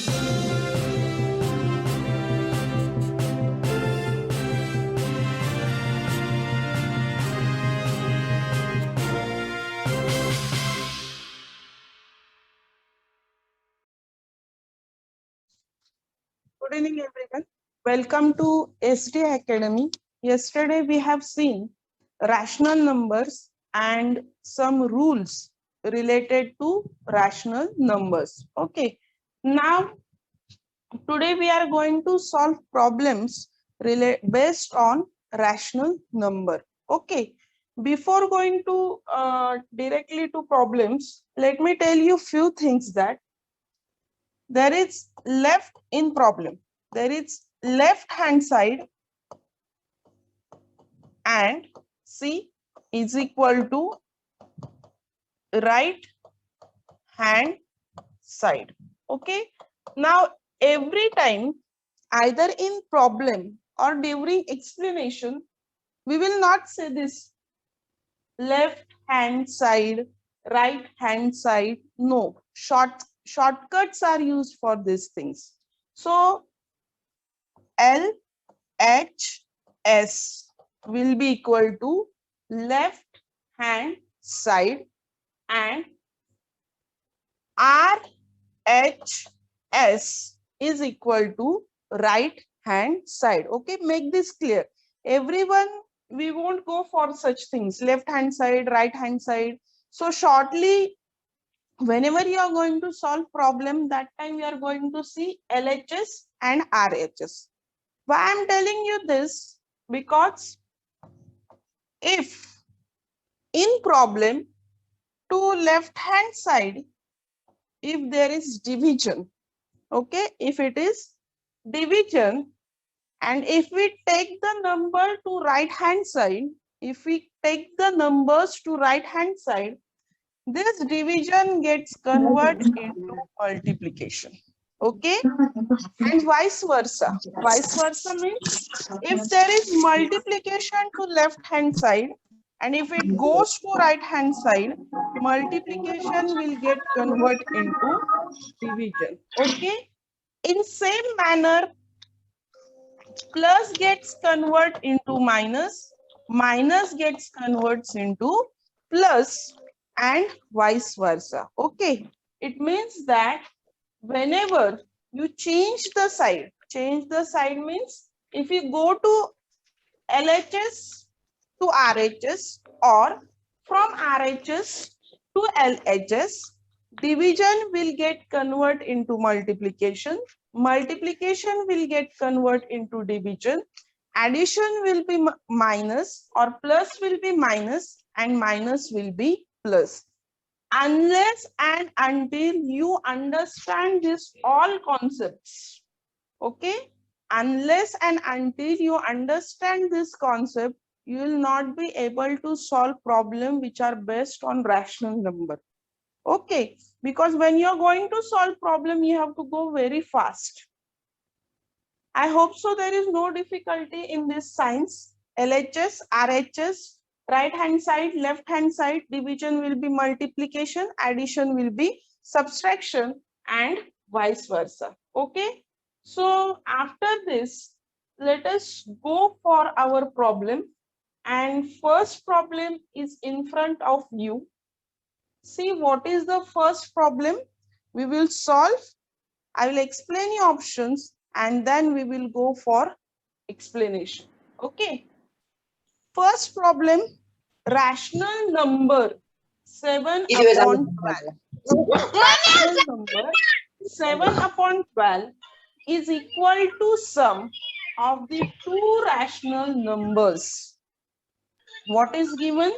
Good evening, everyone. Welcome to SD Academy. Yesterday, we have seen rational numbers and some rules related to rational numbers. Okay. Now, today we are going to solve problems based on rational number. Okay. Before going to directly to problems, let me tell you few things that there is left in problem. There is left hand side and C is equal to right hand side. Okay. Now every time either in problem or during explanation, we will not say this left hand side, right hand side. No, shortcuts are used for these things. So LHS will be equal to left hand side and RHS is equal to right hand side. Okay, make this clear. Everyone, we won't go for such things, left hand side, right hand side. So shortly, whenever you are going to solve problem, that time we are going to see LHS and RHS. Why I'm telling you this? Because if in problem to left hand side, if there is division, okay, if it is division, and if we take the number to right hand side, if we take the numbers to right hand side, this division gets converted into multiplication. Okay, and vice versa. Vice versa means if there is multiplication to left hand side and if it goes to right hand side, multiplication will get converted into division. Okay, in same manner, plus gets converted into minus, minus gets converts into plus, and vice versa. Okay, it means that whenever you change the side means if you go to LHS to RHS or from RHS to LHS, division will get converted into multiplication, multiplication will get converted into division, addition will be minus or plus will be minus and minus will be plus. Unless and until you understand this all concepts, okay, unless and until you understand this concept, you will not be able to solve problems which are based on rational number. Okay, because when you're going to solve problem, you have to go very fast. I hope so there is no difficulty in this science. LHS, RHS, right hand side, left hand side, division will be multiplication, addition will be subtraction, and vice versa. Okay, so after this, let us go for our problem. And first problem is in front of you. See what is the first problem we will solve. I will explain you options and then we will go for explanation. Okay. First problem, rational number 7 upon 12. Rational number 7 upon 12 is equal to sum of the two rational numbers. What is given?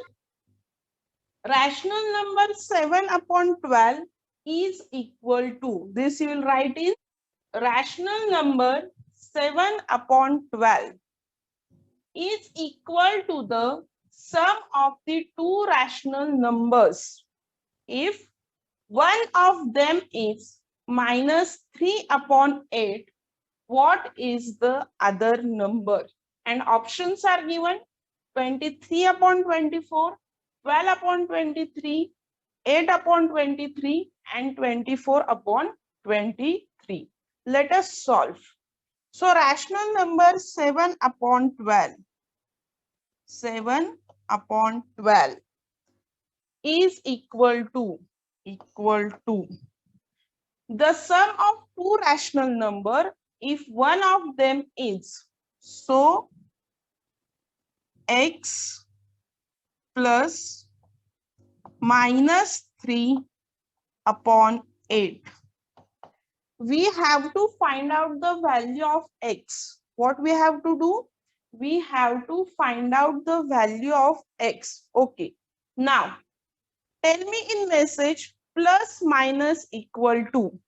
Rational number 7 upon 12 is equal to, this you will write in rational number 7 upon 12 is equal to the sum of the two rational numbers. If one of them is minus 3 upon 8, what is the other number? And options are given 23 upon 24, 12 upon 23, 8 upon 23, and 24 upon 23. Let us solve. So rational number 7 upon 12. 7 upon 12 is equal to the sum of two rational number if one of them is. So x plus minus 3 upon 8. We have to find out the value of x. What we have to do? We have to find out the value of x. Okay. Now, tell me in message plus minus equal to.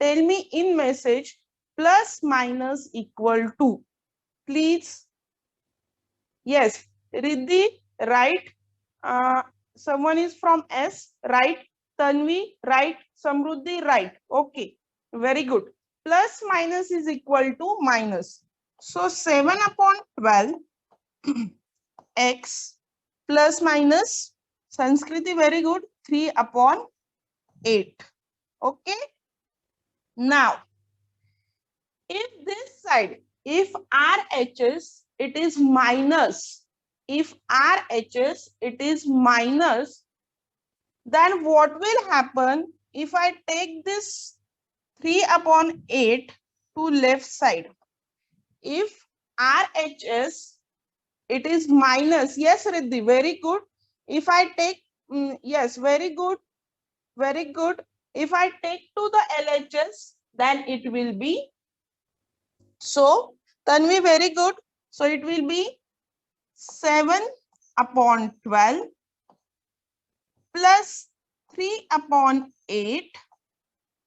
Tell me in message plus minus equal to. Please. Yes, Riddhi, right? Someone is from S, right? Tanvi, right? Samruddhi, right? Okay, very good. Plus minus is equal to minus. So 7 upon 12 x plus minus Sanskriti, very good, 3 upon 8. Okay. Now, if this side, if RHS, it is minus. If RHS, it is minus, then what will happen if I take this 3 upon 8 to left side? If RHS, it is minus. Yes, Riddhi, very good. If I take, yes, very good, very good. If I take to the LHS, then it will be, so Tanvi, very good. So it will be 7 upon 12 plus 3 upon 8,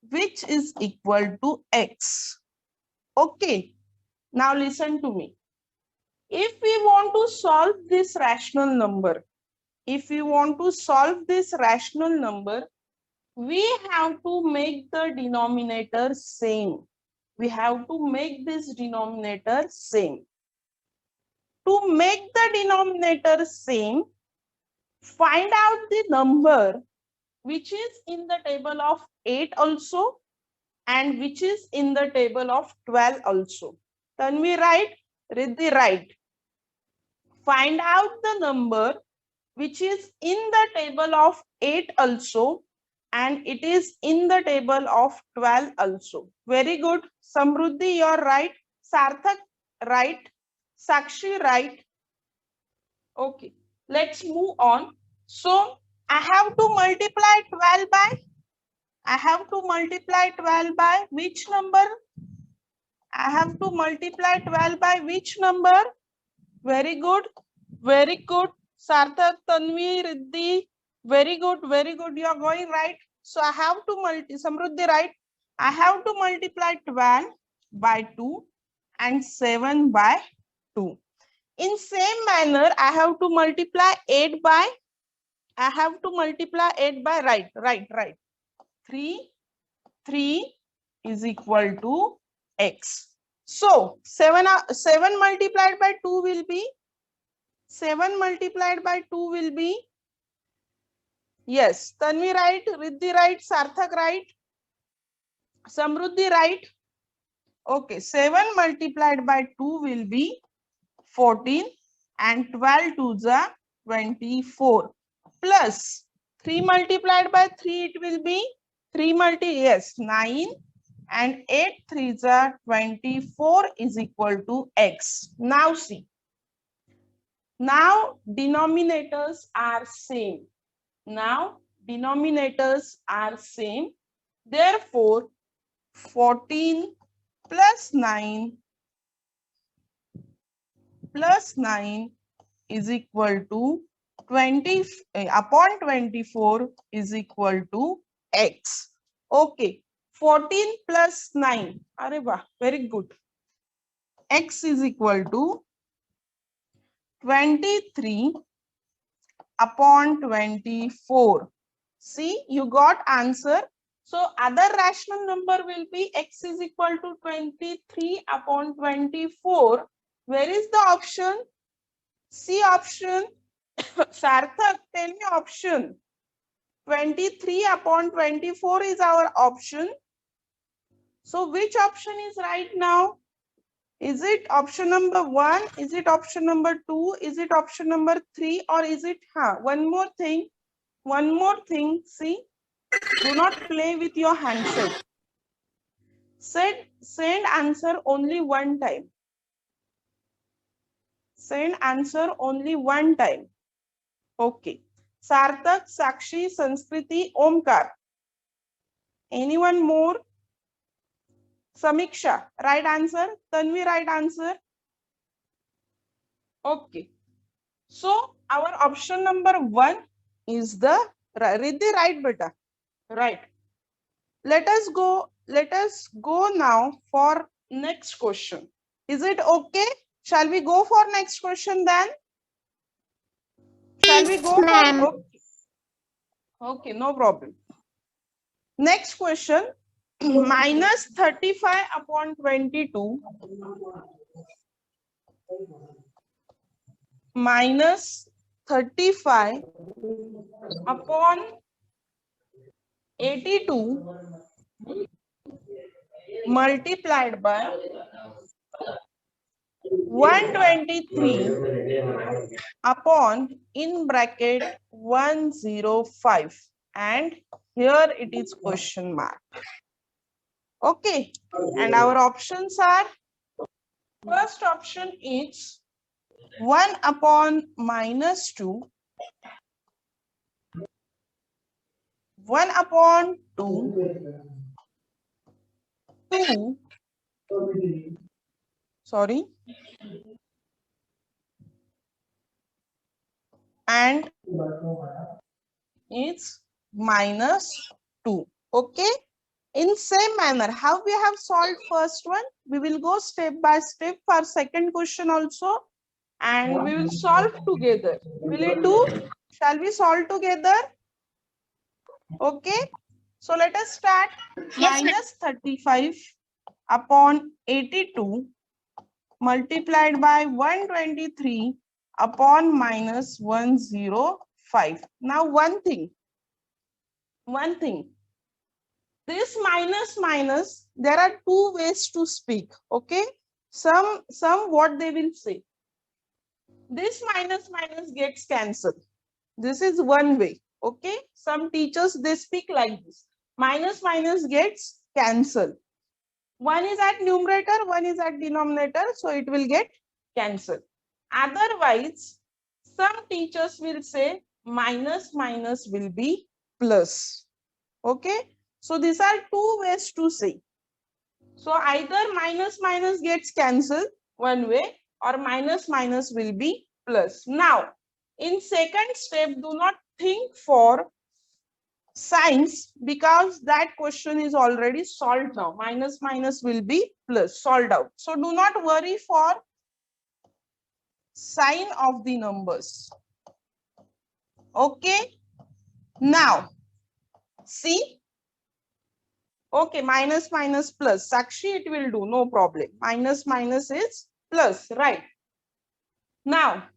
which is equal to x. Okay. Now listen to me. If we want to solve this rational number, we have to make the denominator same. We have to make this denominator same. To make the denominator same, find out the number which is in the table of 8 also and which is in the table of 12 also. Tanvi, right? Riddhi, right? Find out the number which is in the table of 8 also and it is in the table of 12 also. Very good. Samruddhi, you're right. Sarthak, right. Sakshi, right. Okay, let's move on. So I have to multiply 12 by, I have to multiply 12 by which number? I have to multiply 12 by which number? Very good. Very good. Sarthak, Tanvi, Riddhi. Very good. Very good. You are going right. So I have to Samruddhi, right? I have to multiply 12 by 2 and 7 by 2. In same manner, I have to multiply 8 by, I have to multiply 8 by, right. 3 is equal to x. So 7 multiplied by 2 will be, 7 multiplied by 2 will be, yes, Tanvi right, Riddhi right, Sarthak right, Samruddhi right. Okay, 7 multiplied by 2 will be 14 and 12 to the 24 plus 3 multiplied by 3 it will be 9 and 8 3s are 24 is equal to x. Now see, now denominators are same. Now denominators are same. Therefore 14 plus 9 is equal to 20 upon 24 is equal to x. Okay, 14 plus 9. Areba, very good. X is equal to 23 upon 24. See, you got answer. So other rational number will be x is equal to 23 upon 24. Where is the option? C option. Sarthak, tell me option. 23 upon 24 is our option. So which option is right now? Is it option number 1? Is it option number 2? Is it option number 3? Or is it, one more thing. One more thing, see, do not play with your handset. Send answer only one time. Send answer only one time. Okay. Sarthak, Sakshi, Sanskriti, Omkar. Anyone more? Samiksha, right answer. Tanvi, right answer. Okay. So our option number 1 is the Riddhi, right, beta? Right. Let us go now for next question. Is it okay? Shall we go for next question then? Shall we go for? Okay. Okay, no problem. Next question. Minus 35 upon 22 minus 35 upon 82 multiplied by 123 upon in bracket 105, and here it is question mark. Okay, and our options are, first option is 1 upon minus 2, 1 upon 2, 2, sorry, and it's minus 2. Okay, in same manner, how we have solved first one, we will go step by step for second question also, and we will solve together. Will it do? Shall we solve together? Okay, so let us start. Yes, minus 35 upon 82 multiplied by 123 upon minus 105. Now one thing, this minus, there are two ways to speak. Okay, some what they will say, this minus gets cancelled. This is one way. Okay, some teachers, they speak like this, minus gets cancelled. One is at numerator, one is at denominator, so it will get cancelled. Otherwise, some teachers will say minus will be plus. Okay, so these are two ways to say. So either minus gets cancelled one way, or minus will be plus. Now, in second step, do not think for signs, because that question is already solved now. Minus will be plus, solved out. So do not worry for sign of the numbers. Okay, now see. Okay, minus plus. Sakshi, it will do, no problem. Minus is plus, right? Now,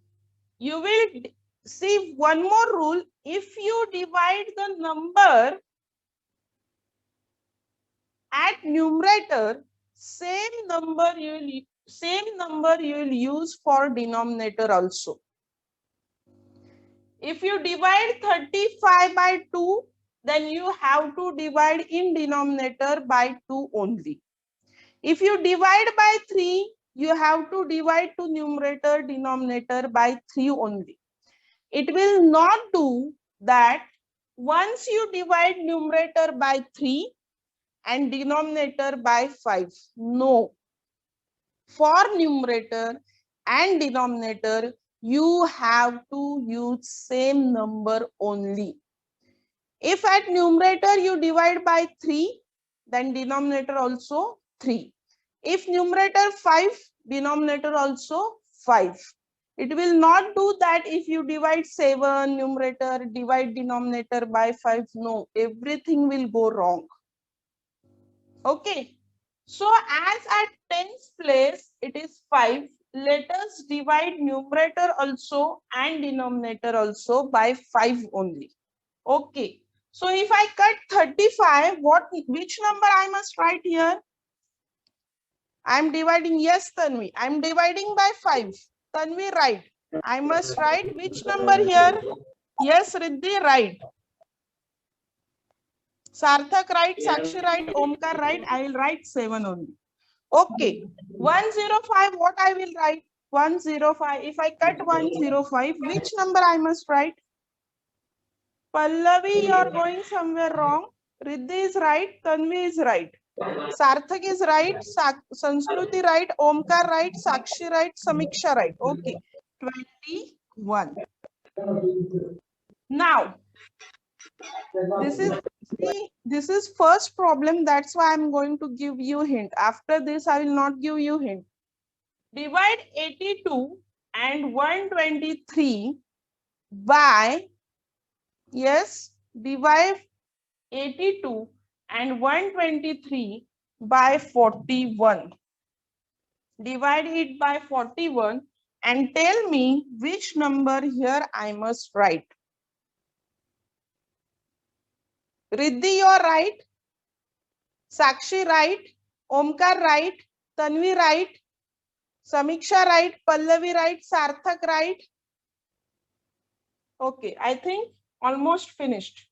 you will see one more rule. If you divide the number at numerator, same number you will use for denominator also. If you divide 35 by 2, then you have to divide in denominator by 2 only. If you divide by 3, you have to divide to numerator denominator by 3 only. It will not do that once you divide numerator by 3 and denominator by 5. No. For numerator and denominator, you have to use same number only. If at numerator you divide by 3, then denominator also 3. If numerator 5, denominator also 5. It will not do that if you divide 7, numerator, divide denominator by 5. No, everything will go wrong. Okay. So as at tens place, it is 5. Let us divide numerator also and denominator also by 5 only. Okay. So if I cut 35, which number I must write here? I'm dividing. Yes, Tanvi. I'm dividing by 5. Tanvi, right. I must write which number here? Yes, Riddhi, right. Sarthak, right. Sakshi, right. Omkar, right. I will write 7 only. Okay. 105, what I will write? 105. If I cut 105, which number I must write? Pallavi, you are going somewhere wrong. Riddhi is right. Tanvi is right. Sarthak is right. Sanskruti right. Omkar right. Sakshi right. Samiksha right. Okay. 21. Now, this is first problem. That's why I'm going to give you hint. After this, I will not give you hint. Divide 82 and 123 by, yes, divide 82 and 123 by 41. Divide it by 41 and tell me which number here I must write. Riddhi, you are right. Sakshi right. Omkar right. Tanvi right. Samiksha right. Pallavi right. Sarthak right. Okay, I think almost finished.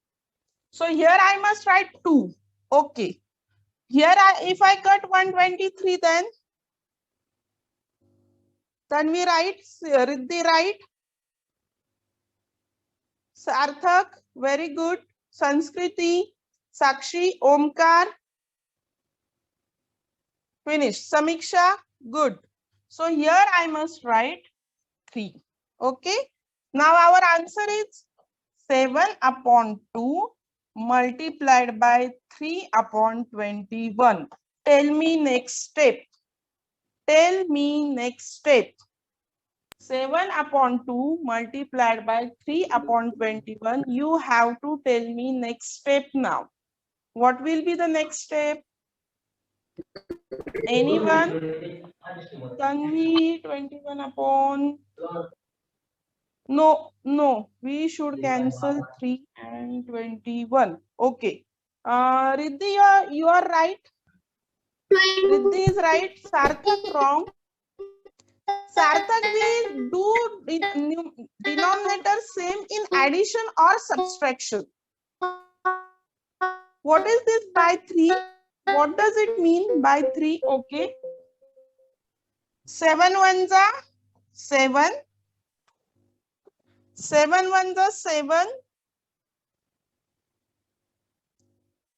So here I must write 2. Okay. Here if I cut 123, then Tanvi right. Riddhi right. Sarthak, very good. Sanskriti, Sakshi, Omkar, finished. Samiksha, good. So here I must write 3. Okay. Now our answer is 7 upon 2 multiplied by 3 upon 21. Tell me next step. Tell me next step. 7 upon 2 multiplied by 3 upon 21. You have to tell me next step now. What will be the next step? Anyone? Tanvi, 21 upon. No, we should cancel 3 and 21. Okay. Riddhi, you are right. Riddhi is right. Sarthak wrong. Sarthak, we do denominator same in addition or subtraction. What is this by 3? What does it mean by 3? Okay. 7 ones are 7. 7 ones are 7.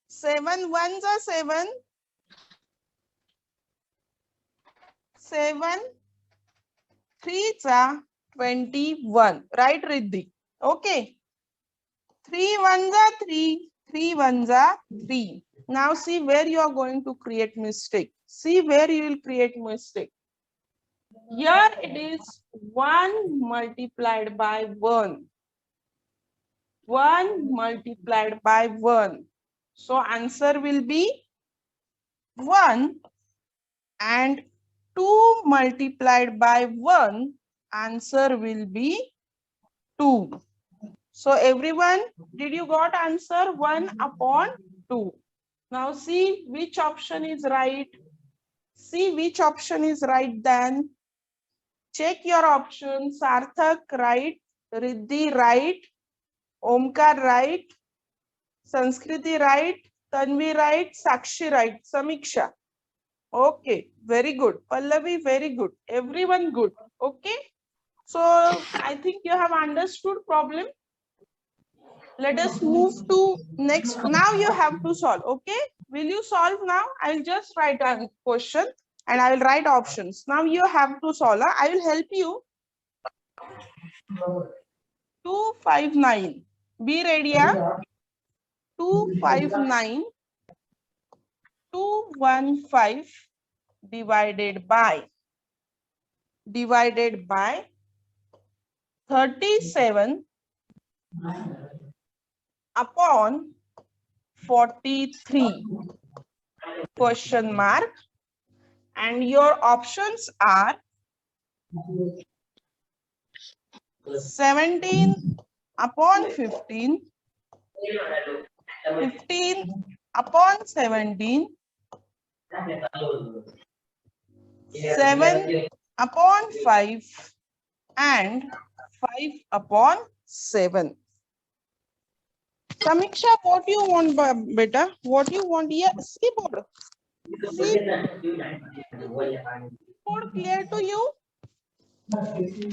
7 ones are 7. 7 threes are 21. Right, Riddhi? Okay. 3 ones are 3. 3 ones are 3. Now see where you are going to create mistake. See where you will create mistake. Here it is 1 multiplied by 1. 1 multiplied by 1. So answer will be 1, and 2 multiplied by 1, answer will be 2. So everyone, did you got answer? 1 upon 2. Now see which option is right. See which option is right then. Check your options. Sarthak right, Riddhi right, Omkar right, Sanskriti right, Tanvi right, Sakshi right, Samiksha. Okay, very good. Pallavi, very good. Everyone good. Okay. So I think you have understood problem. Let us move to next. Now you have to solve. Okay. Will you solve now? I'll just write a question and I will write options. Now you have to solve. I will help you. 259. Be ready. 259. 215 divided by 37 upon 43 question mark, and your options are 17 upon 15, 15 upon 17, 7 upon 5 and 5 upon 7. Samiksha, what you want, beta? What you want? Yeah, see board. See board clear to you?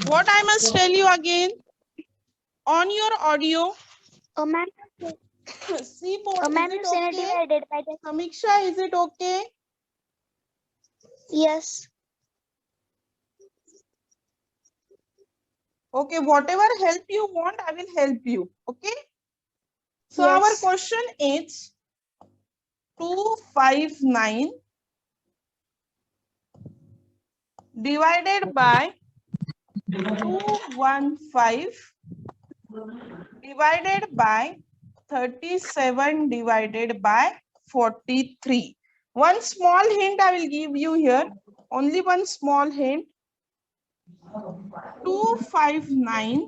What I must tell you again on your audio. Oh, ma'am. See board, Oh, ma'am, is it it's okay? divided by the. Samiksha, is it okay? Yes. Okay, whatever help you want, I will help you. Okay. So Yes. our question is 259 divided by 215 divided by 37 divided by 43. One small hint I will give you here. Only one small hint. 259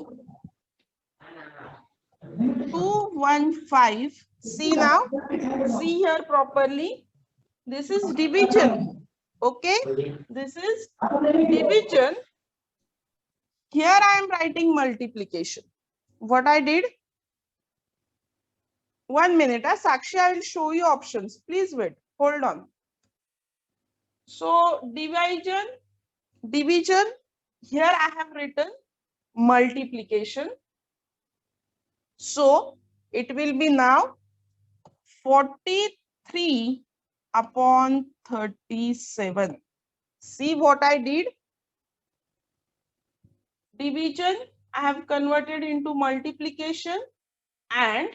215. See now. See here properly. This is division. Okay. This is division. Here I am writing multiplication. What I did? 1 minute. Sakshi, I will show you options. Please wait. Hold on. So division. Here I have written multiplication. So it will be now 43 upon 37. See what I did? Division I have converted into multiplication and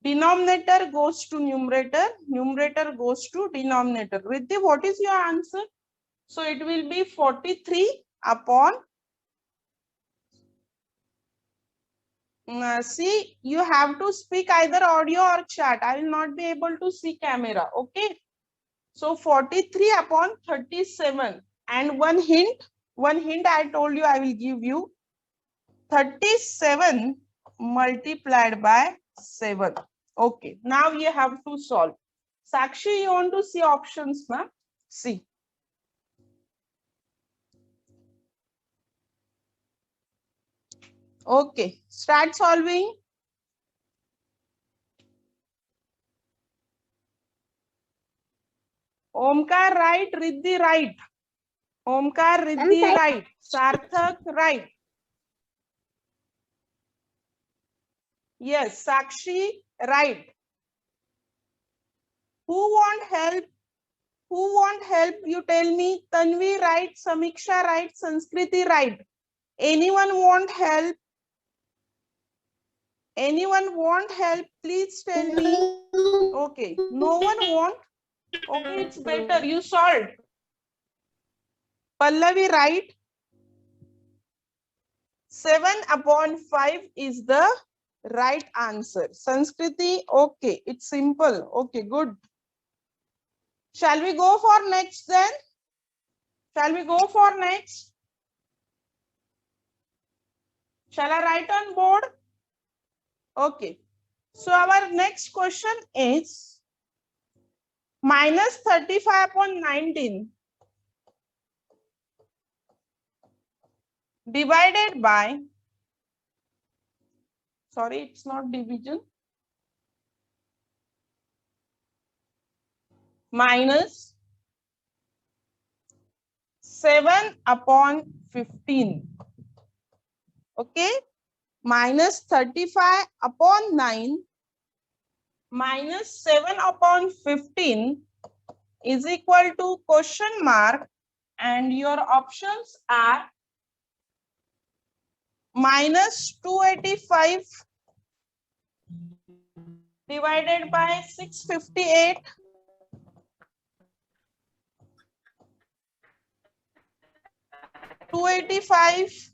denominator goes to numerator, numerator goes to denominator. Riddhi, what is your answer? So it will be 43 upon. See, you have to speak either audio or chat. I will not be able to see camera. Okay. So 43 upon 37. And one hint I told you I will give you. 37 multiplied by 7. Okay, now you have to solve. Sakshi, you want to see options, ma'am? See. Okay, start solving. Omkar right, Riddhi right. Omkar, Riddhi right. Sarthak right. Yes, Sakshi right. Who want help? Who want help? You tell me. Tanvi right, Samiksha right, Sanskriti right. Anyone want help? Anyone want help? Please tell me. Okay, no one want. Okay, it's better. You solved. Pallavi right. 7 upon 5 is the right answer. Sanskriti, okay, it's simple. Okay, good. Shall we go for next then? Shall we go for next? Shall I write on board? Okay. So our next question is minus 35 upon 19 divided by, sorry, it's not division, minus 7 upon 15. Okay, minus 35 upon 9 minus 7 upon 15 is equal to question mark, and your options are minus 285 divided by 658, 285,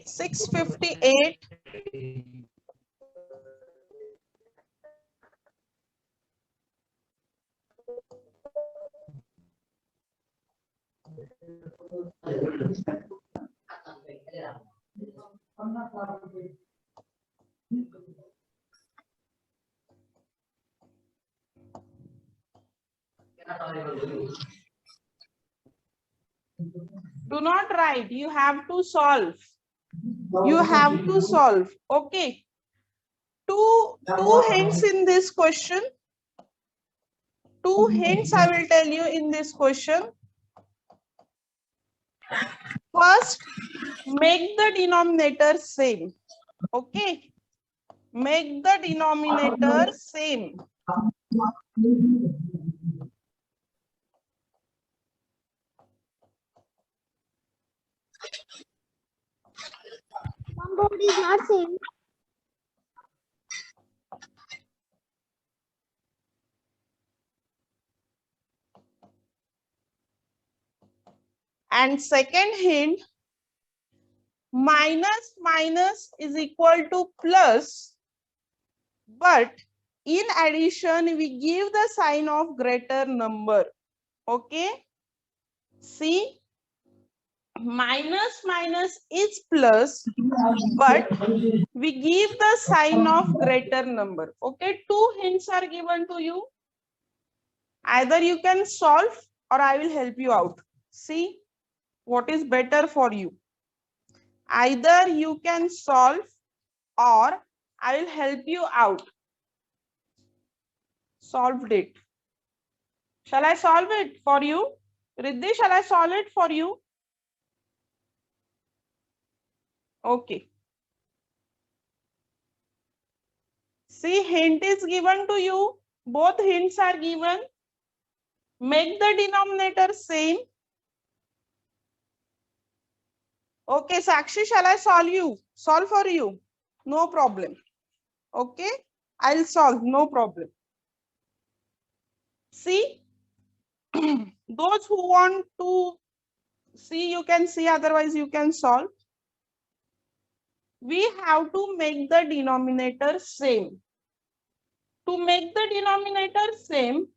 658, Do not write. You have to solve. You have to solve. Okay. Two hints in this question. Two hints I will tell you in this question. First, make the denominator same. Okay. Make the denominator same. Somebody is not same. And second hint, minus minus is equal to plus, but in addition we give the sign of greater number. Okay, see, minus minus is plus, but we give the sign of greater number. Okay, two hints are given to you. Either you can solve or I will help you out. See what is better for you. Either you can solve or I will help you out. Solved it. Shall I solve it for you? Riddhi, shall I solve it for you? Okay. See, hint is given to you. Both hints are given. Make the denominator same. Okay, Sakshi, shall I solve for you? No problem. Okay, I'll solve, no problem. See, those who want to see, you can see, otherwise you can solve. We have to make the denominator same. To make the denominator same,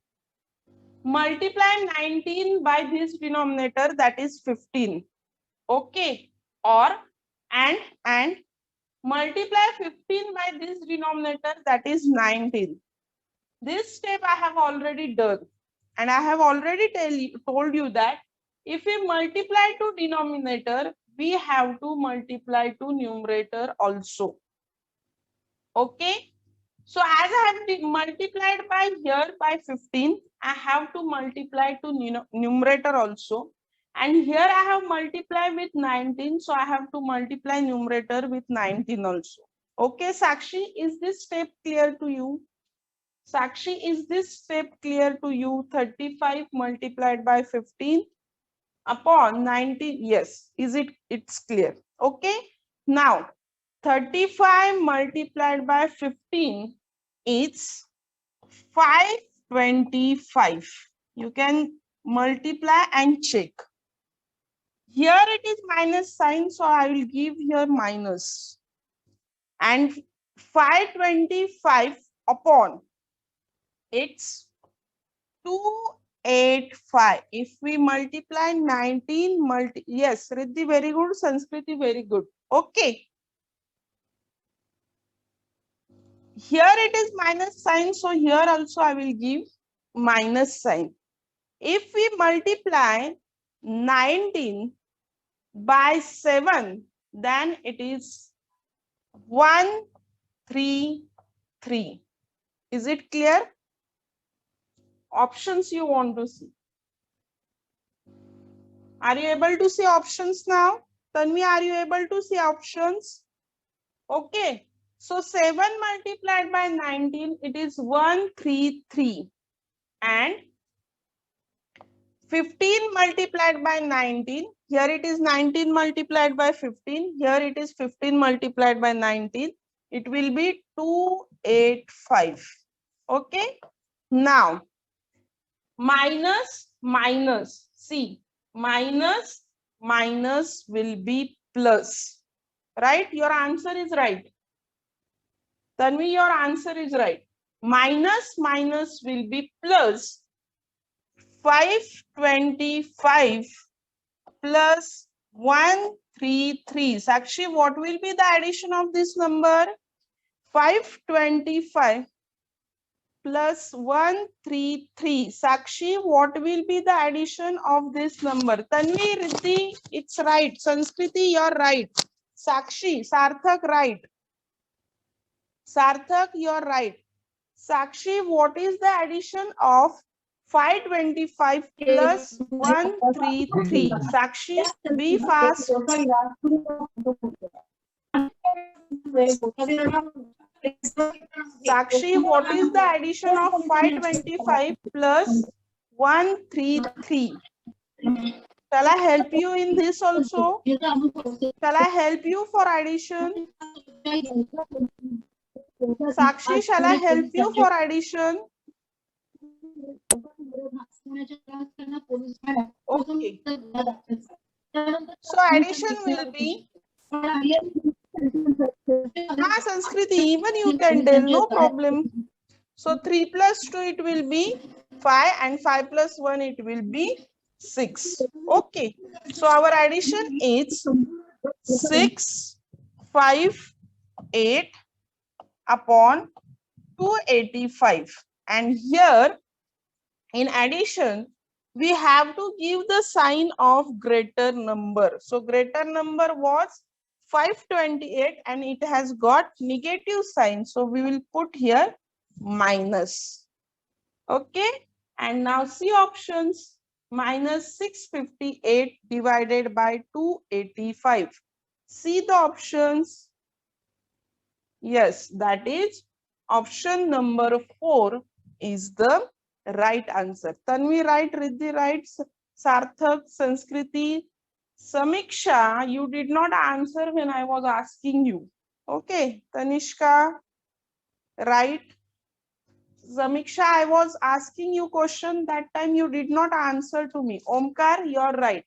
multiply 19 by this denominator, that is 15. Okay, or and multiply 15 by this denominator, that is 19. This step I have already done, and I have already told you that if we multiply to denominator, we have to multiply to numerator also. Okay, so as I have multiplied by here by 15, I have to multiply to numerator also. And here I have multiplied with 19, so I have to multiply numerator with 19 also. Okay, Sakshi, is this step clear to you? Sakshi, is this step clear to you? 35 multiplied by 15 upon 19. Yes, it's clear. Okay, now 35 multiplied by 15 is 525. You can multiply and check. Here it is minus sign, so I will give here minus. And 525 upon, it's 285. If we multiply 19, yes, Riddhi, very good. Sanskriti, very good. Okay. Here it is minus sign, so here also I will give minus sign. If we multiply 19 by 7, then it is 133. Is it clear? Options you want to see. Are you able to see options now? Tanvi, are you able to see options? Okay. So 7 multiplied by 19, it is 133. And 15 multiplied by 19, here it is 19 multiplied by 15, here it is 15 multiplied by 19, it will be 285. Okay. Now, minus, see, minus will be plus, right? Your answer is right. Tanvi, your answer is right. Minus will be plus 525 plus 133. Sakshi, what will be the addition of this number? 525 plus 133. Sakshi, what will be the addition of this number? Tanvi, Riddhi, it's right. Sanskriti, you're right. Sakshi, Sarthak, right. Sarthak, you're right. Sakshi, what is the addition of 525 plus 133? Sakshi, be fast. Sakshi, what is the addition of 525 plus 133? Shall I help you in this also? Shall I help you for addition? Sakshi, shall I help you for addition? Okay. So addition will be. Sanskriti, even you can tell, no problem. So 3 plus 2 it will be 5 and 5 plus 1 it will be 6. Okay. So our addition is 6, 5, 8 upon 285. And here in addition, we have to give the sign of greater number. So greater number was 528 and it has got negative sign. So we will put here minus. Okay. And now see options. Minus 658 divided by 285. See the options. Yes, that is option number 4 is the right answer. Tanvi right, Riddhi right, Sarthak, Sanskriti, Samiksha, you did not answer when I was asking you. Okay, Tanishka, right. Samiksha, I was asking you question that time you did not answer to me. Omkar, you're right.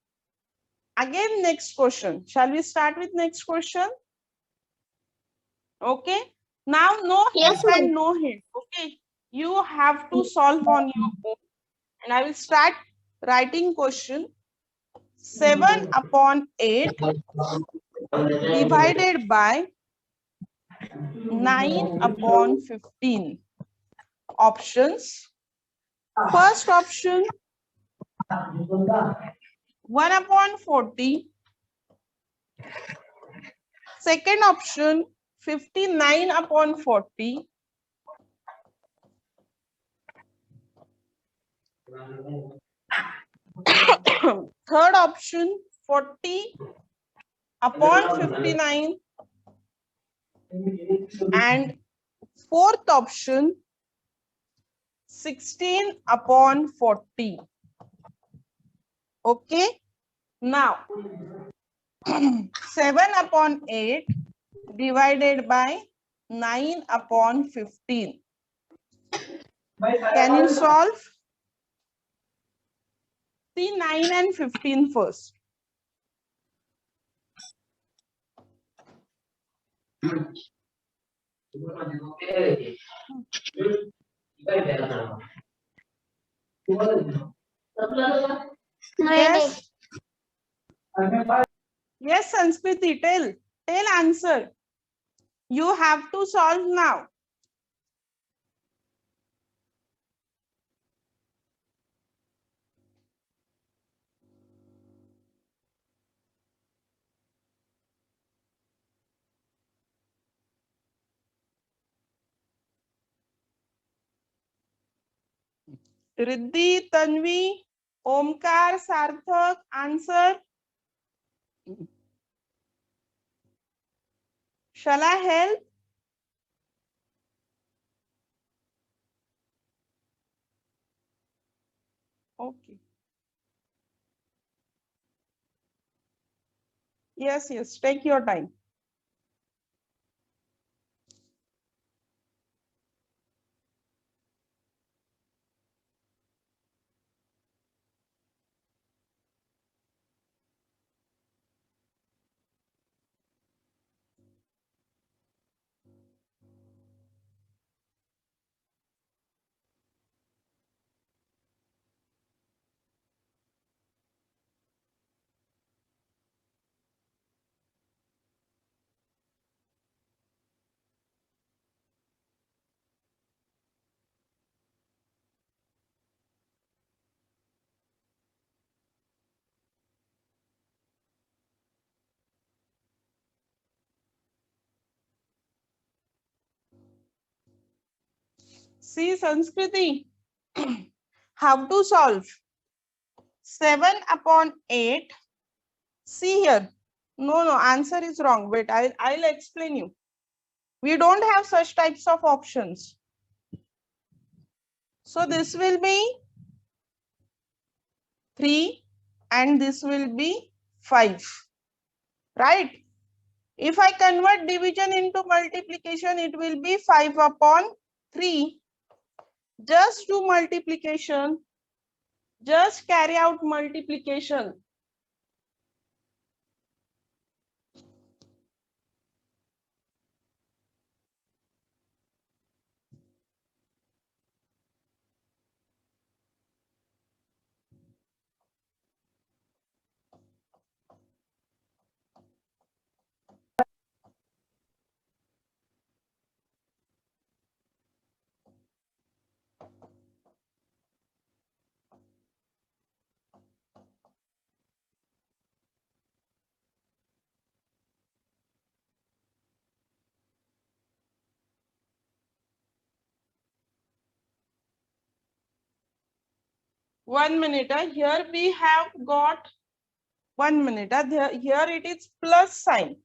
Again, next question. Shall we start with next question? Okay. Now no help and no hint. Okay. You have to solve on your own. And I will start writing question. 7 upon 8 divided by 9 upon 15. Options. First option 1 upon 40. Second option 59 upon 40. Third option 40 upon 59. And fourth option 16 upon 40. Okay. Now 7 upon 8 divided by 9 upon 15. Can you solve? See 9 and 15 first. Yes. Yes, Sanskriti, tell answer. You have to solve now. Riddhi, Tanvi, Omkar, Sarthak, answer. Shall I help? Okay. Yes, take your time. See, Sanskriti, how to solve 7/8. See here. No, answer is wrong. Wait, I'll explain you. We don't have such types of options. So this will be 3 and this will be 5. Right? If I convert division into multiplication, it will be 5/3. Just do multiplication. Just carry out multiplication. One minute. Here we have got 1 minute. Here it is plus sign.